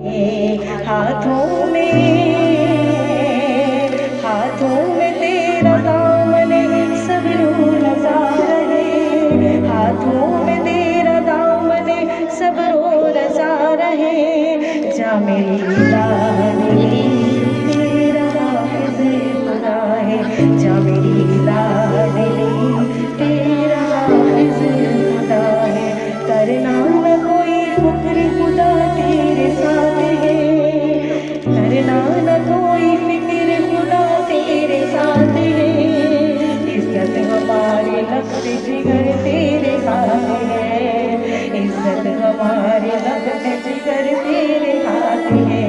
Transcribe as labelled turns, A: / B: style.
A: हाथों में तेरा दामन सब रो रजा रहे, हाथों में तेरा दामन सब रो रजा रहे। जा मेरी लाडली तेरा हाफिज़ खुदा है, जा मेरी लाडली तेरा हाफिज़ खुदा है। करना न कोई फिक्र खुदा तेरे साथ है, करना न कोई फिक्र खुदा तेरे साथ है। इज़्ज़त हमारे लफ्ज़ जिगर तेरे हाथ है, इज़्ज़त हमारे लफ्ज़ जिगर तेरे हाथ है।